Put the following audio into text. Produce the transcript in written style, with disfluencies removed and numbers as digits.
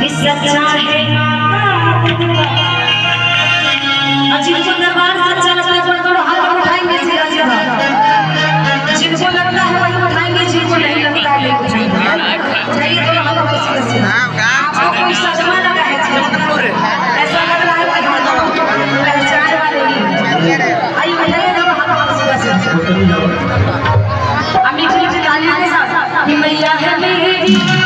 सच्चा है जिनको दरबार सच्चा लगता है तो हाथ उठाएंगे सीधा सीधा, जिनको लगता है वही उठाएंगे, जिनको नहीं लगता है नहीं उठाएंगे। चाहिए तो हाथ सीधा सीधा। आपको कोई सदमा लगा है, ऐसा लग रहा है पहचान वाले ही आइए बताइए ना, हाथ सीधा सीधा। अब मीठी मीठी तालियों के साथ मैया है मेरी